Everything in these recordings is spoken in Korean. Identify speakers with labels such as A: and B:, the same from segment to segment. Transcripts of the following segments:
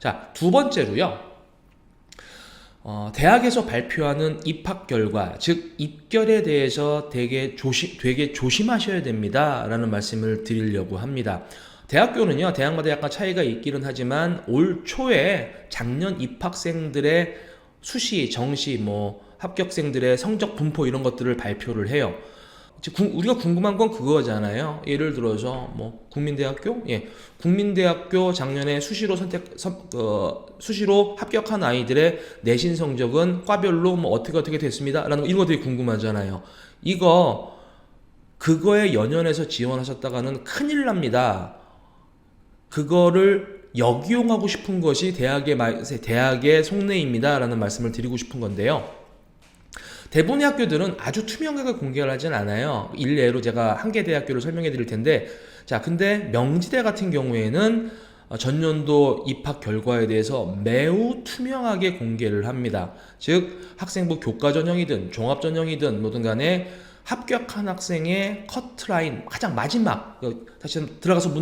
A: 자, 두 번째로요. 대학에서 발표하는 입학 결과, 즉 입결에 대해서 되게 조심하셔야 됩니다 라는 말씀을 드리려고 합니다. 대학교는요, 대학마다 약간 차이가 있기는 하지만 올 초에 작년 입학생들의 수시, 정시, 합격생들의 성적 분포 이런 것들을 발표를 해요. 우리가 궁금한 건 그거잖아요. 예를 들어서 국민대학교, 국민대학교 작년에 수시로 합격한 아이들의 내신 성적은 과별로 어떻게 됐습니다라는 이런 것들이 궁금하잖아요. 그거에 연연해서 지원하셨다가는 큰일 납니다. 그거를 역이용하고 싶은 것이 대학의 속내입니다라는 말씀을 드리고 싶은 건데요. 대부분의 학교들은 아주 투명하게 공개를 하진 않아요. 일례로 제가 한 개 대학교를 설명해 드릴 텐데, 자, 근데 명지대 같은 경우에는 전년도 입학 결과에 대해서 매우 투명하게 공개를 합니다. 즉, 학생부 교과 전형이든 종합 전형이든 뭐든 간에 합격한 학생의 커트라인, 가장 마지막, 다시 들어가서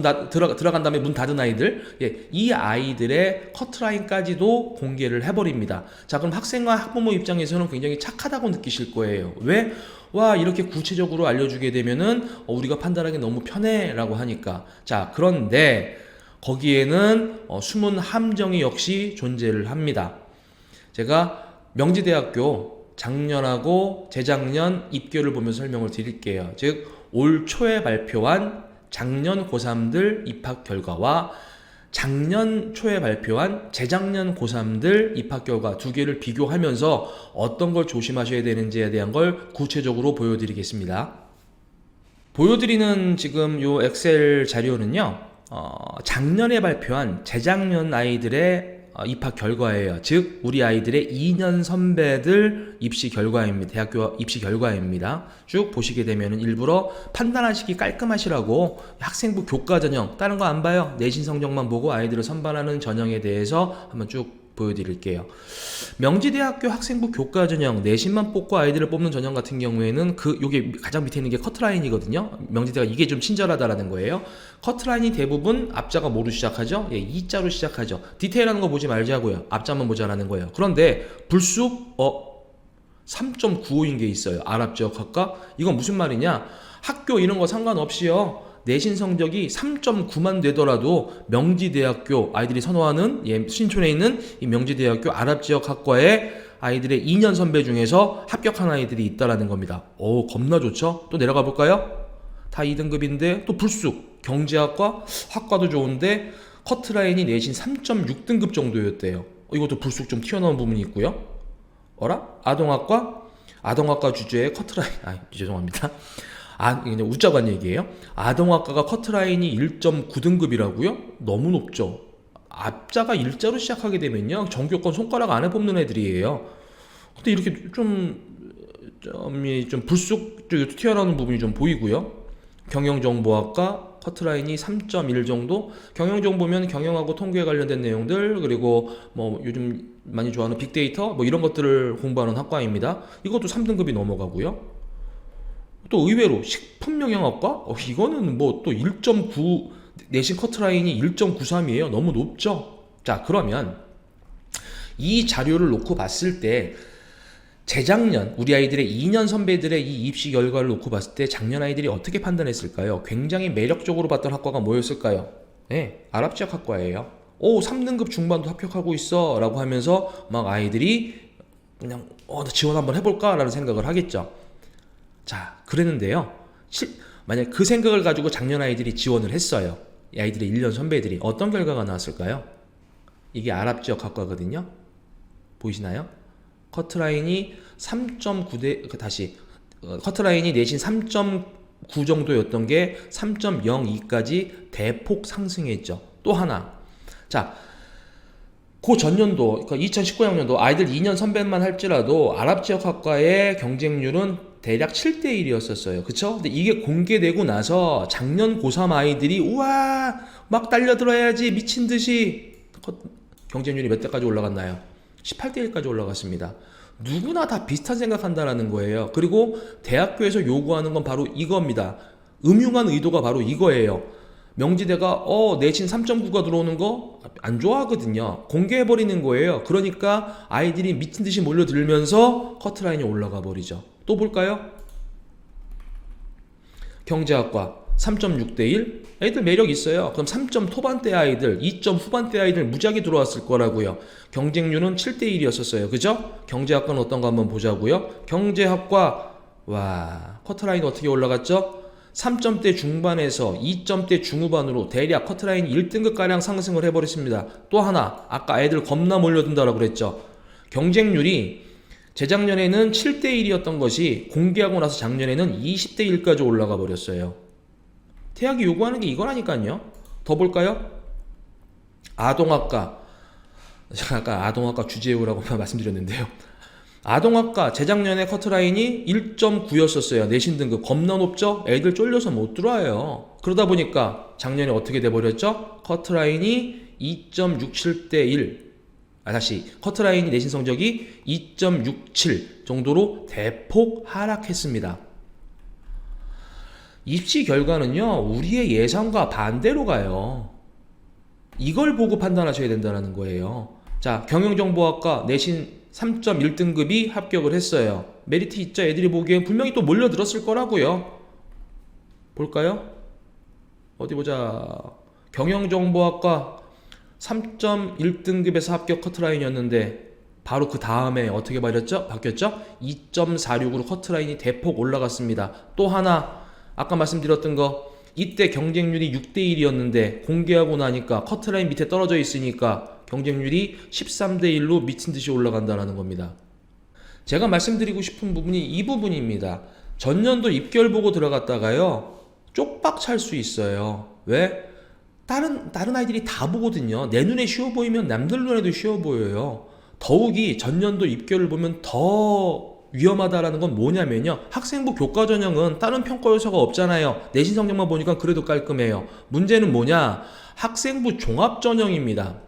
A: 들어간 다음에 문 닫은 아이들, 이 아이들의 커트라인까지도 공개를 해버립니다. 자, 그럼 학생과 학부모 입장에서는 굉장히 착하다고 느끼실 거예요. 왜? 와, 이렇게 구체적으로 알려주게 되면은 우리가 판단하기 너무 편해라고 하니까. 자, 그런데 거기에는 숨은 함정이 역시 존재를 합니다. 제가 명지대학교 작년하고 재작년 입결을 보면서 설명을 드릴게요. 즉, 올 초에 발표한 작년 고3들 입학 결과와 작년 초에 발표한 재작년 고3들 입학 결과 두 개를 비교하면서 어떤 걸 조심하셔야 되는지에 대한 걸 구체적으로 보여드리겠습니다. 보여드리는 지금 요 엑셀 자료는요, 작년에 발표한 재작년 아이들의 입학 결과예요. 즉 우리 아이들의 2년 선배들 입시 결과입니다. 대학교 입시 결과입니다. 쭉 보시게 되면 일부러 판단하시기 깔끔하시라고 학생부 교과 전형 다른 거 안 봐요. 내신 성적만 보고 아이들을 선발하는 전형에 대해서 한번 쭉 보여드릴게요. 명지대학교 학생부 교과 전형 내신만 뽑고 아이들을 뽑는 전형 같은 경우에는 요게 가장 밑에 있는 게 커트라인이거든요. 명지대가 이게 좀 친절하다라는 거예요. 커트라인이 대부분 앞자가 뭐로 시작하죠? 이자로 시작하죠. 디테일하는 거 보지 말자고요. 앞자만 보자라는 거예요. 그런데 불쑥 3.95인 게 있어요. 아랍지역학과. 이건 무슨 말이냐? 학교 이런 거 상관없이요. 내신 성적이 3.9만 되더라도 명지대학교 아이들이 선호하는 신촌에 있는 이 명지대학교 아랍지역학과에 아이들의 2년 선배 중에서 합격한 아이들이 있다라는 겁니다. 오, 겁나 좋죠? 또 내려가 볼까요? 다 2등급인데 또 불쑥 경제학과 학과도 좋은데 커트라인이 내신 3.6등급 정도였대요. 이것도 불쑥 좀 튀어나온 부분이 있고요. 어라? 아동학과 주제의 커트라인, 죄송합니다. 그냥 웃자고 한 얘기예요. 아동학과가 커트라인이 1.9등급이라고요? 너무 높죠. 앞자가 일자로 시작하게 되면요, 전교권 손가락 안에 뽑는 애들이에요. 근데 이렇게 좀 불쑥 튀어나오는 부분이 좀 보이고요. 경영정보학과 커트라인이 3.1 정도. 경영정보면 경영하고 통계에 관련된 내용들, 그리고 요즘 많이 좋아하는 빅데이터 이런 것들을 공부하는 학과입니다. 이것도 3등급이 넘어가고요. 또 의외로 식품영양학과? 이거는 또 1.9 내신 커트라인이 1.93이에요. 너무 높죠? 자, 그러면 이 자료를 놓고 봤을 때 재작년 우리 아이들의 2년 선배들의 이 입시 결과를 놓고 봤을 때 작년 아이들이 어떻게 판단했을까요? 굉장히 매력적으로 봤던 학과가 뭐였을까요? 아랍지역학과예요. 3등급 중반도 합격하고 있어 라고 하면서 막 아이들이 그냥 나 지원 한번 해볼까 라는 생각을 하겠죠. 자, 그랬는데요. 만약 그 생각을 가지고 작년 아이들이 지원을 했어요. 이 아이들의 1년 선배들이 어떤 결과가 나왔을까요? 이게 아랍지역 학과거든요. 보이시나요? 커트라인이 3.9 커트라인이 내신 3.9 정도였던 게 3.02까지 대폭 상승했죠. 또 하나. 자, 그 전년도, 그러니까 2019학년도 아이들 2년 선배만 할지라도 아랍지역학과의 경쟁률은 대략 7대1이었었어요. 그쵸? 근데 이게 공개되고 나서 작년 고3 아이들이 우와 막 달려들어야지 미친 듯이 경쟁률이 몇 대까지 올라갔나요? 18대1까지 올라갔습니다. 누구나 다 비슷한 생각한다라는 거예요. 그리고 대학교에서 요구하는 건 바로 이겁니다. 음흉한 의도가 바로 이거예요. 명지대가 내신 3.9가 들어오는 거 안 좋아하거든요. 공개해버리는 거예요. 그러니까 아이들이 미친 듯이 몰려들면서 커트라인이 올라가 버리죠. 또 볼까요? 경제학과 3.6대 1. 애들 매력 있어요. 그럼 3점 토반대 아이들, 2점 후반대 아이들 무지하게 들어왔을 거라고요. 경쟁률은 7대 1이었었어요. 그죠? 경제학과는 어떤 거 한번 보자고요. 경제학과 와, 커트라인 어떻게 올라갔죠? 3점대 중반에서 2점대 중후반으로 대략 커트라인 1등급가량 상승을 해버렸습니다. 또 하나, 아까 애들 겁나 몰려든다라고 그랬죠. 경쟁률이 재작년에는 7대 1이었던 것이 공개하고 나서 작년에는 20대 1까지 올라가 버렸어요. 대학이 요구하는 게 이거라니까요. 더 볼까요? 아동학과. 제가 아까 아동학과 주제우라고 말씀드렸는데요. 아동학과 재작년에 커트라인이 1.9였었어요. 내신 등급 겁나 높죠? 애들 쫄려서 못 들어와요. 그러다 보니까 작년에 어떻게 돼버렸죠? 커트라인이 2.67대 1. 다시 커트라인이 내신 성적이 2.67 정도로 대폭 하락했습니다. 입시 결과는요, 우리의 예상과 반대로 가요. 이걸 보고 판단하셔야 된다는 거예요. 자, 경영정보학과 내신 3.1등급이 합격을 했어요. 메리트 있죠? 애들이 보기엔 분명히 또 몰려들었을 거라고요. 볼까요? 어디 보자. 경영정보학과 3.1등급에서 합격 커트라인이었는데 바로 그 다음에 어떻게 바뀌었죠? 2.46으로 커트라인이 대폭 올라갔습니다. 또 하나 아까 말씀드렸던 거 이때 경쟁률이 6대 1이었는데 공개하고 나니까 커트라인 밑에 떨어져 있으니까 경쟁률이 13대 1로 미친 듯이 올라간다는 겁니다. 제가 말씀드리고 싶은 부분이 이 부분입니다. 전년도 입결 보고 들어갔다가요, 쪽박 찰 수 있어요. 왜? 다른 아이들이 다 보거든요. 내 눈에 쉬워 보이면 남들 눈에도 쉬워 보여요. 더욱이 전년도 입결을 보면 더 위험하다라는 건 뭐냐면요, 학생부 교과 전형은 다른 평가 요소가 없잖아요. 내신 성적만 보니까 그래도 깔끔해요. 문제는 뭐냐? 학생부 종합 전형입니다.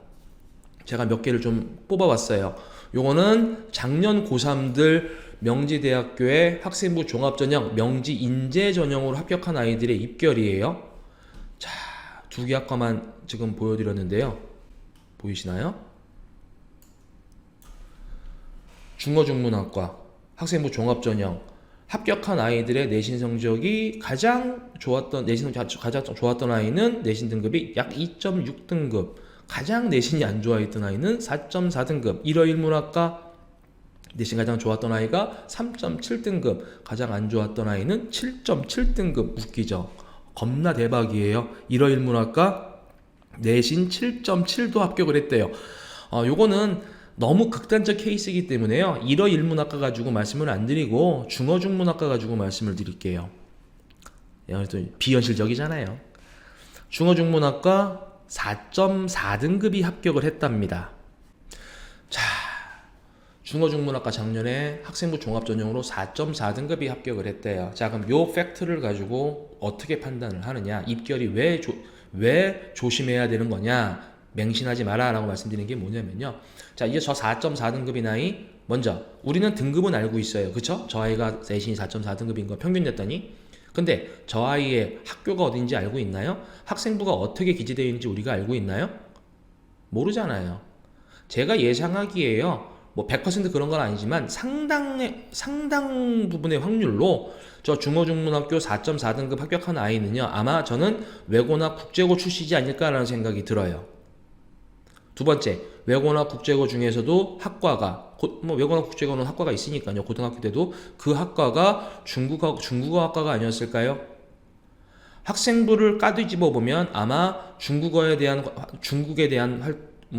A: 제가 몇 개를 좀 뽑아봤어요. 요거는 작년 고3들 명지대학교의 학생부 종합전형 명지인재전형으로 합격한 아이들의 입결이에요. 자, 두 개 학과만 지금 보여드렸는데요. 보이시나요? 중어중문학과 학생부 종합전형 합격한 아이들의 내신 성적이 가장 좋았던 아이는 내신 등급이 약 2.6등급, 가장 내신이 안 좋아했던 아이는 4.4등급, 일어일문학과 내신 가장 좋았던 아이가 3.7등급, 가장 안 좋았던 아이는 7.7등급. 웃기죠? 겁나 대박이에요. 일어일문학과 내신 7.7도 합격을 했대요. 요거는 너무 극단적 케이스이기 때문에요, 일어일문학과 가지고 말씀을 안 드리고 중어중문학과 가지고 말씀을 드릴게요. 또 비현실적이잖아요. 중어중문학과 4.4등급이 합격을 했답니다. 자, 중어중문학과 작년에 학생부 종합전형으로 4.4등급이 합격을 했대요. 자, 그럼 요 팩트를 가지고 어떻게 판단을 하느냐, 입결이 왜 조심해야 되는 거냐, 맹신하지 마라 라고 말씀드리는 게 뭐냐면요, 자, 이제 저 4.4등급인 아이, 먼저 우리는 등급은 알고 있어요. 그쵸? 저 아이가 내신이 4.4등급인 거 평균 냈더니, 근데 저 아이의 학교가 어딘지 알고 있나요? 학생부가 어떻게 기재되어 있는지 우리가 알고 있나요? 모르잖아요. 제가 예상하기에요, 뭐 100% 그런 건 아니지만 상당 부분의 확률로 저 중어중문학교 4.4등급 합격한 아이는요, 아마 저는 외고나 국제고 출시지 않을까라는 생각이 들어요. 두 번째, 외고나 국제고 중에서도 학과가, 외고나 국제고는 학과가 있으니까요, 고등학교 때도 그 학과가 중국어 학과가 아니었을까요? 학생부를 까뒤집어 보면 아마 중국에 대한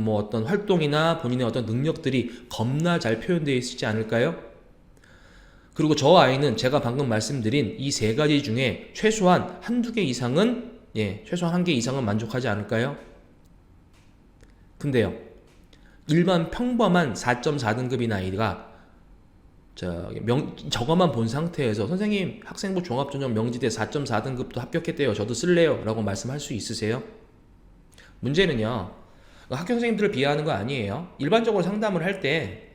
A: 어떤 활동이나 본인의 어떤 능력들이 겁나 잘 표현되어 있지 않을까요? 그리고 저 아이는 제가 방금 말씀드린 이 세 가지 중에 최소한 한두 개 이상은, 최소한 한 개 이상은 만족하지 않을까요? 근데요, 일반 평범한 4.4등급인 아이가 저거만 본 상태에서 선생님 학생부 종합전형 명지대 4.4등급도 합격했대요, 저도 쓸래요 라고 말씀할 수 있으세요? 문제는요, 학교 선생님들을 비하하는 거 아니에요. 일반적으로 상담을 할 때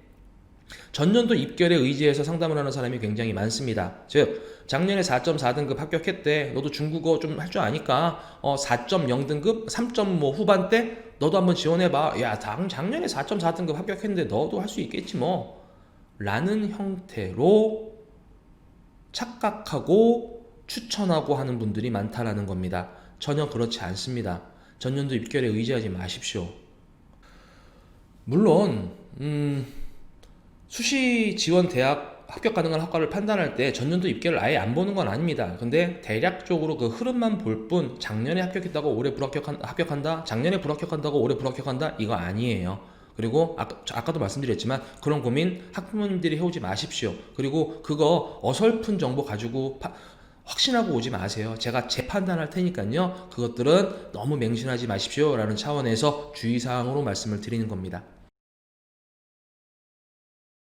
A: 전년도 입결에 의지해서 상담을 하는 사람이 굉장히 많습니다. 즉 작년에 4.4등급 합격했대. 너도 중국어 좀 할 줄 아니까 4.0등급, 3점 뭐 후반대 너도 한번 지원해봐. 야, 작년에 4.4등급 합격했는데 너도 할 수 있겠지 뭐. 라는 형태로 착각하고 추천하고 하는 분들이 많다라는 겁니다. 전혀 그렇지 않습니다. 전년도 입결에 의지하지 마십시오. 물론 수시 지원 대학 합격 가능한 학과를 판단할 때 전년도 입결을 아예 안 보는 건 아닙니다. 근데 대략적으로 그 흐름만 볼 뿐 작년에 합격했다고 올해 합격한다, 작년에 불합격한다고 올해 불합격한다, 이거 아니에요. 그리고 아까도 말씀드렸지만 그런 고민 학부모님들이 해오지 마십시오. 그리고 그거 어설픈 정보 가지고 확신하고 오지 마세요. 제가 재판단할 테니까요. 그것들은 너무 맹신하지 마십시오 라는 차원에서 주의사항으로 말씀을 드리는 겁니다.